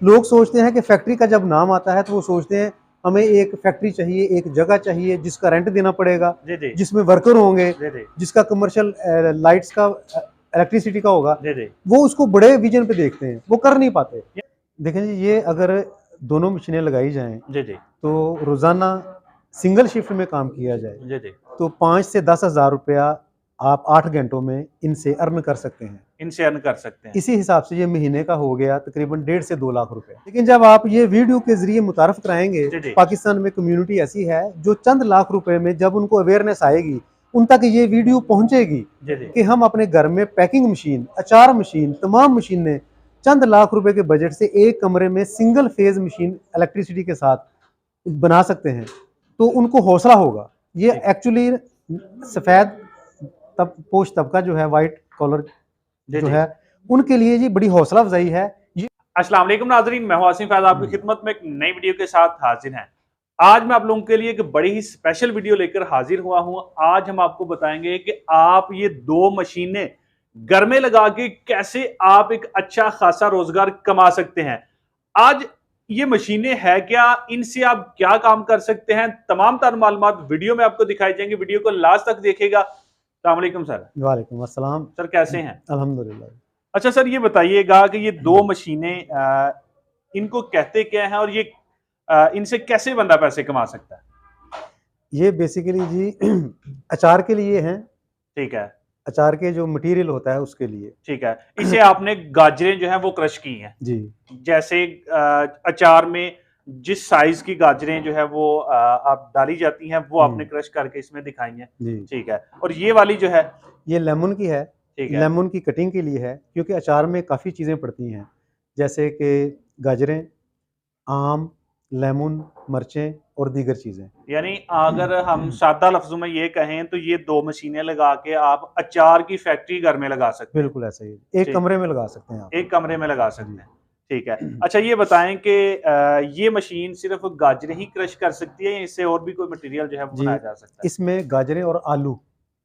लोग सोचते हैं कि फैक्ट्री का जब नाम आता है तो वो सोचते हैं हमें एक फैक्ट्री चाहिए, एक जगह चाहिए जिसका रेंट देना पड़ेगा, जी जी जिसमें वर्कर होंगे, जी जी जिसका कमर्शियल लाइट्स का इलेक्ट्रिसिटी का होगा। जी जी वो उसको बड़े विजन पे देखते हैं, वो कर नहीं पाते। देखें जी, ये अगर दोनों मशीनें लगाई जाएं जी जी तो रोज़ाना सिंगल शिफ्ट में काम किया जाए जी जी तो 5 से 10 हज़ार रुपया आप 8 घंटों में इनसे अर्न कर सकते हैं। इनसे अर्न कर सकते हैं। इसी हिसाब से ये महीने का हो गया तकरीबन 1.5 से 2 लाख रुपए। लेकिन जब आप ये वीडियो के जरिए मुतारफ कराएंगे, जी जी पाकिस्तान में कम्युनिटी ऐसी है जो चंद लाख रुपए में जब उनको अवेयरनेस आएगी, उन तक ये वीडियो पहुंचेगी जी जी कि हम अपने घर में पैकिंग मशीन, अचार मशीन, तमाम मशीनें चंद लाख रुपए के बजट से एक कमरे में सिंगल फेज मशीन इलेक्ट्रिसिटी के साथ बना सकते हैं, तो उनको हौसला होगा। ये ठीक एक्चुअली सफ़ेद पोश तबका जो है, वाइट कॉलर जी जो जी। है, उनके लिए जी बड़ी हौसला अफजाई है। ये अस्सलाम वालेकुम नाजरीन, मैं हूं आसिम फैज, आपकी खिदमत में एक नई वीडियो के साथ हाजिर हैं। आज मैं आप लोगों के लिए एक बड़ी ही स्पेशल वीडियो लेकर हाजिर हुआ हूं। आज हम आपको बताएंगे कि आप ये दो मशीनें घर में लगा के कैसे आप एक अच्छा खासा रोजगार कमा सकते हैं। आज ये मशीनें है क्या, इनसे आप क्या काम कर सकते हैं, तमाम तर मालूमात वीडियो में आपको दिखाई जाएंगे। वीडियो को लास्ट तक देखेगा। अस्सलाम वालेकुम सर। वालेकुम अस्सलाम। सर कैसे हैं? अल्हम्दुलिल्लाह। अच्छा सर, ये बताइएगा कि ये दो मशीनें इनको कहते क्या हैं और ये इनसे कैसे बंदा पैसे कमा सकता है? ये बेसिकली जी अचार के लिए हैं, ठीक है, अचार के जो मटेरियल होता है उसके लिए। ठीक है। इसे आपने गाजरें जो हैं वो क्रश की हैं। जी, जैसे अचार में जिस साइज की गाजरें जो है वो आप डाली जाती हैं, वो आपने क्रश करके इसमें दिखाई हैं। जी। ठीक है। और ये वाली जो है, ये लेमन की है, ठीक है, लेमन की कटिंग के लिए है, क्योंकि अचार में काफ़ी चीज़ें पड़ती हैं, जैसे कि गाजरें, आम, लेमन, मिर्चें और दीगर चीज़ें। यानी अगर हम सादा लफ्जों में ये कहें तो ये दो मशीनें लगा के आप अचार की फैक्ट्री घर में लगा सकते हैं। बिल्कुल ऐसा ही है। एक ठीक, कमरे में लगा सकते हैं आप। एक कमरे में लगा जी। सकते हैं। ठीक है। अच्छा ये बताएं कि ये मशीन सिर्फ गाजरें ही क्रश कर सकती है या इससे और भी कोई मटेरियल जो है वो जी, बनाया जा सकता है? इसमें गाजरें और आलू,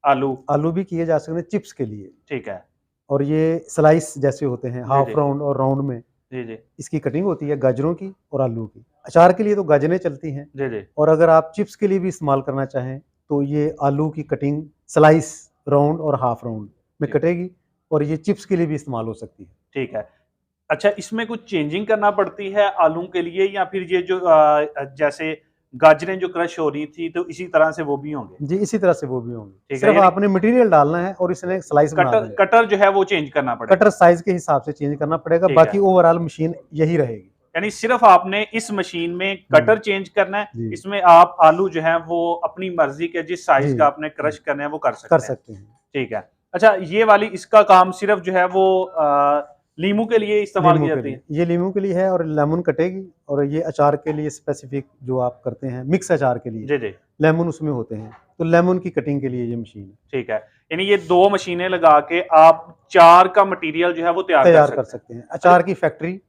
आलू, आलू भी किए जा सकते हैं चिप्स के लिए। ठीक है। और ये स्लाइस जैसे होते हैं, जी, हाफ जी। राउंड और राउंड में जी, जी। इसकी कटिंग होती है गाजरों की और आलू की। अचार के लिए तो गाजरें चलती हैं, जी, जी। और अगर आप चिप्स के लिए भी इस्तेमाल करना चाहें तो ये आलू की कटिंग स्लाइस राउंड और हाफ राउंड में ठीक, कटेगी, और ये चिप्स के लिए भी इस्तेमाल हो सकती है। ठीक है। अच्छा इसमें कुछ चेंजिंग करना पड़ती है आलू के लिए या फिर ये जो जैसे गाजरें जो क्रश हो रही थी तो इसी तरह से वो भी होंगे? जी, इसी तरह से वो भी होंगी। ठीक है, सिर्फ यानी आपने मटेरियल डालना है और इसने स्लाइस बना कटर देने। कटर जो है वो चेंज करना कटर पड़ेगा। साइज के हिसाब से चेंज करना पड़ेगा, ठीक बाकी है। ओवरऑल मशीन यही रहेगी। यानी सिर्फ आपने इस मशीन में कटर चेंज करना है, जी, इसमें आप आलू जो है वो अपनी मर्जी के जिस साइज जी, का आपने जी, क्रश करना है वो कर कर सकते हैं। सकते हैं। ठीक है। अच्छा ये वाली इसका काम सिर्फ जो है वो लीमू के लिए इस्तेमाल की लीमू के जाती लिए, है? ये लीमू के लिए है, और लेमन कटेगी, और ये अचार के लिए स्पेसिफिक जो आप करते हैं मिक्स अचार के लिए जी, जी। लेमन उसमें होते हैं, तो लेमन की कटिंग के लिए ये मशीन है। ठीक है। यानी ये दो मशीनें लगा के आप चार का मटेरियल जो है वो तैयार कर तैयार कर सकते हैं। सकते हैं, अच्छा अचार की फैक्ट्री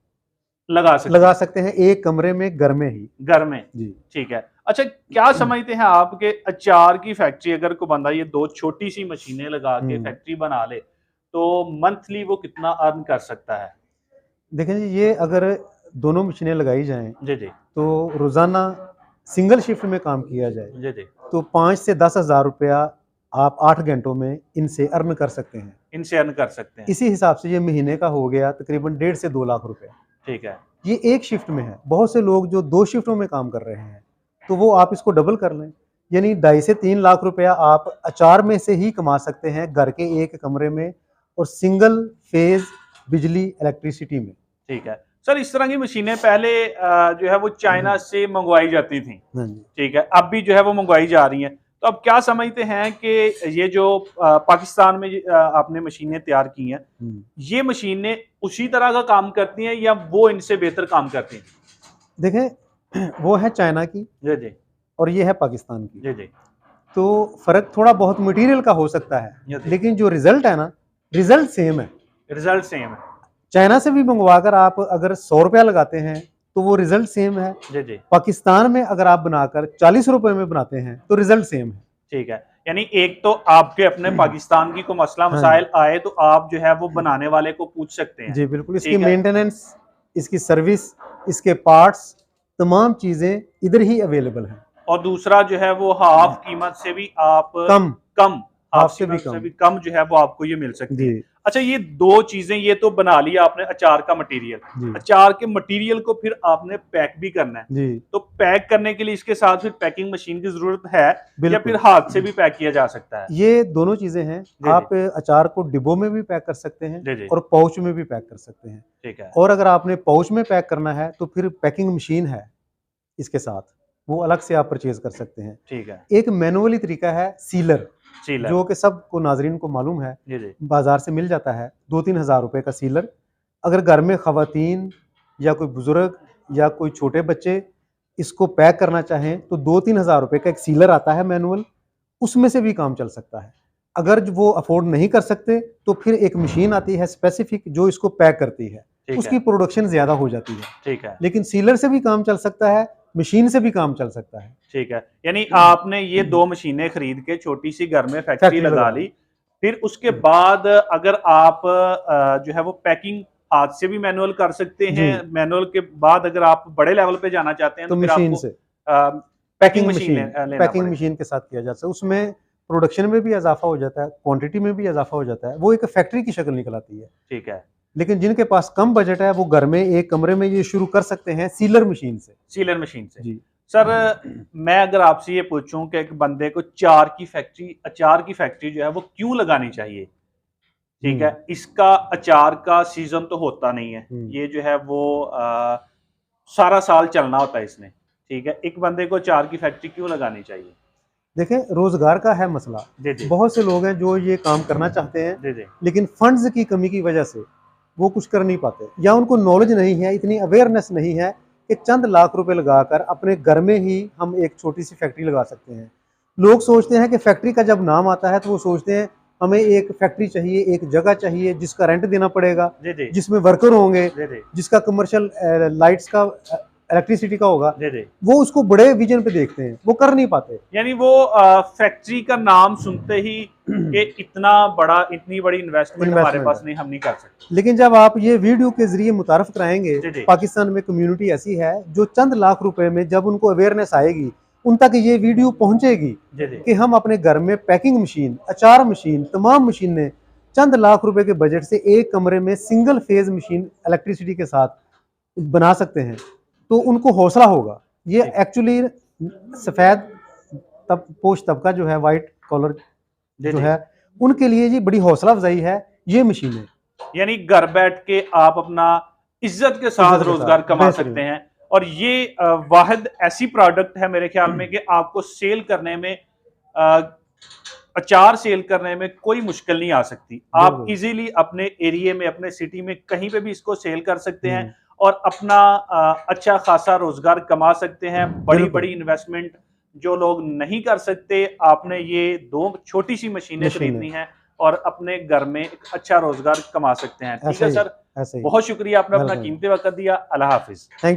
लगा सकते लगा हैं सकते हैं एक कमरे में, घर में ही। घर में। जी। ठीक है। अच्छा क्या समझते हैं आप कि अचार की फैक्ट्री अगर कोई बंदा ये दो छोटी सी मशीनें लगा के हम्म, फैक्ट्री बना ले तो मंथली वो कितना अर्न कर सकता है? देखें जी, ये अगर दोनों मशीनें लगाई जाएं जी, जी। तो रोज़ाना सिंगल शिफ्ट में काम किया जाए जी, जी। तो 5 से 10 हज़ार रुपया आप 8 घंटों में इनसे अर्न कर सकते हैं। इनसे अर्न कर सकते हैं। इसी हिसाब से ये महीने का हो गया तकरीबन 1.5 से 2 लाख रुपए। ठीक है। ये एक शिफ्ट में है। बहुत से लोग जो 2 शिफ्टों में काम कर रहे हैं, तो वो आप इसको डबल कर लें, यानी 2.5 से 3 लाख रुपया आप अचार में से ही कमा सकते हैं, घर के एक कमरे में और सिंगल फेज़ बिजली इलेक्ट्रिसिटी में। ठीक है। सर इस तरह की मशीनें पहले जो है वो चाइना से मंगवाई जाती थी। हाँ जी। ठीक है। अब भी जो है वो मंगवाई जा रही हैं। तो अब क्या समझते हैं कि ये जो पाकिस्तान में आपने मशीनें तैयार की हैं, हुँ। ये मशीनें उसी तरह का काम करती हैं या वो इनसे बेहतर काम करती हैं? देखें, वो है चाइना की जी, जी। और ये है पाकिस्तान की। जी, जी। तो फ़र्क थोड़ा बहुत मटीरियल का हो सकता है, जी, जी। लेकिन जो रिज़ल्ट है ना, रिज़ल्ट सेम है। रिजल्ट सेम है। चाइना से भी मंगवाकर आप अगर ₹100 लगाते हैं, तो वो रिज़ल्ट सेम है। जी, जी। पाकिस्तान में अगर आप बनाकर ₹40 में बनाते हैं, तो रिज़ल्ट सेम है। ठीक है। यानी एक तो आपके अपने पाकिस्तान की कोई मसला हाँ जी। मसाइल आए तो आप जो है वो बनाने वाले को पूछ सकते हैं। जी, बिल्कुल, इसकी ठीक है। मेंटेनेंस इसकी सर्विस, इसके पार्ट्स, तमाम चीजें इधर ही अवेलेबल हैं। और दूसरा जो है वो हाफ कीमत से भी आप कम हाफ से भी कम जो है वो आपको ये मिल सकती है। जी अच्छा, ये दो चीजें ये तो बना लिया आपने अचार का मटेरियल, जी अचार के मटेरियल को फिर आपने पैक भी करना है। जी तो पैक करने के लिए इसके साथ फिर पैकिंग मशीन की जरूरत है या बिल्कुल। फिर हाथ से भी पैक किया जा सकता है? ये दोनों चीजें हैं। जी, आप अचार को डिब्बों में भी पैक कर सकते जी, हैं जी। और पाउच में भी पैक कर सकते हैं। ठीक है, और अगर आपने पाउच में पैक करना है तो फिर पैकिंग मशीन है इसके साथ, वो अलग से आप परचेज कर सकते हैं। ठीक है। एक मैनुअली तरीका है सीलर, सीलर, जो कि सबको नाजरीन को मालूम है, जी जी बाजार से मिल जाता है 2-3 हज़ार रुपए का सीलर। अगर घर में खवातीन या कोई बुजुर्ग या कोई छोटे बच्चे इसको पैक करना चाहें तो 2-3 हज़ार रुपए का एक सीलर आता है मैनुअल, उसमें से भी काम चल सकता है। अगर वो अफोर्ड नहीं कर सकते तो फिर एक मशीन आती है स्पेसिफिक जो इसको पैक करती है, ठीक उसकी है, प्रोडक्शन ज्यादा हो जाती है। ठीक है, लेकिन सीलर से भी काम चल सकता है, मशीन से भी काम चल सकता है। ठीक है। यानी आपने ये दो मशीनें खरीद के छोटी सी घर में फैक्ट्री फैक्ट्री लगा लगा ली, फिर उसके बाद अगर आप जो है वो पैकिंग हाथ से भी मैनुअल कर सकते जी। हैं, मैनुअल के बाद अगर आप बड़े लेवल पे जाना चाहते हैं तो तो फिर मशीन आपको से पैकिंग मशीन लेना पैकिंग पड़ेगा। मशीन के साथ किया जा सकता है। उसमें प्रोडक्शन में भी इजाफा हो जाता है, क्वांटिटी में भी इजाफा हो जाता है, वो एक फैक्ट्री की शक्ल निकल आती है। ठीक है, लेकिन जिनके पास कम बजट है वो घर में एक कमरे में ये शुरू कर सकते हैं सीलर मशीन से। सीलर मशीन से। जी सर, मैं अगर आपसे ये पूछूं कि एक बंदे को अचार की फैक्ट्री जो है वो क्यों लगानी चाहिए? ठीक है, इसका अचार का सीजन तो होता नहीं है, ये जो है वो सारा साल चलना होता है इसने। ठीक है, एक बंदे को अचार की फैक्ट्री क्यों लगानी चाहिए? देखें, रोजगार का है मसला। जी जी बहुत से लोग हैं जो ये काम करना चाहते हैं, जी जी लेकिन फंड्स की कमी की वजह से वो कुछ कर नहीं पाते, या उनको नॉलेज नहीं है, इतनी अवेयरनेस नहीं है कि चंद लाख रुपए लगाकर अपने घर में ही हम एक छोटी सी फैक्ट्री लगा सकते हैं। लोग सोचते हैं कि फैक्ट्री का जब नाम आता है तो वो सोचते हैं हमें एक फैक्ट्री चाहिए, एक जगह चाहिए जिसका रेंट देना पड़ेगा, जी जी जिसमें वर्कर होंगे, जी जी जिसका कमर्शियल लाइट्स का, इलेक्ट्रिसिटी का होगा। जी जी। वो उसको बड़े विजन पे देखते हैं, वो कर नहीं पाते। यानी वो फैक्ट्री का नाम सुनते ही कि इतनी बड़ी इन्वेस्टमेंट हमारे पास नहीं, हम नहीं कर सकते। लेकिन जब आप ये वीडियो के जरिए मुतारफ कराएंगे, जी, जी। पाकिस्तान में कम्युनिटी ऐसी है जो चंद लाख रुपए में जब उनको अवेयरनेस आएगी, उन तक ये वीडियो पहुंचेगी जी जी कि हम अपने घर में पैकिंग मशीन, अचार मशीन, तमाम मशीनें चंद लाख रुपए के बजट से एक कमरे में सिंगल फेज मशीन इलेक्ट्रिसिटी के साथ बना सकते हैं, तो उनको हौसला होगा। ये एक्चुअली सफेद पोश तबका जो है, वाइट कॉलर जी जो जी। है, उनके लिए ये बड़ी हौसला अफजाई है ये मशीनें। यानी घर बैठ के आप अपना इज्जत के साथ इज्जत के रोजगार साथ, कमा बेहतरीन। सकते हैं। और ये वाहिद ऐसी प्रोडक्ट है मेरे ख्याल में कि आपको सेल करने में, अचार सेल करने में कोई मुश्किल नहीं आ सकती। आप बिल्कुल। इजीली अपने एरिया में, अपने सिटी में कहीं पे भी इसको सेल कर सकते हैं और अपना अच्छा खासा रोजगार कमा सकते हैं। बड़ी बिल्कुल। बड़ी इन्वेस्टमेंट जो लोग नहीं कर सकते, आपने ये दो छोटी सी मशीनें खरीदनी है और अपने घर में एक अच्छा रोजगार कमा सकते हैं। ठीक ऐसा है ही सर, ऐसा ही। बहुत शुक्रिया, आपने अपना वेलकम। कीमती वक्त दिया। अल्लाह हाफिज। Thank you.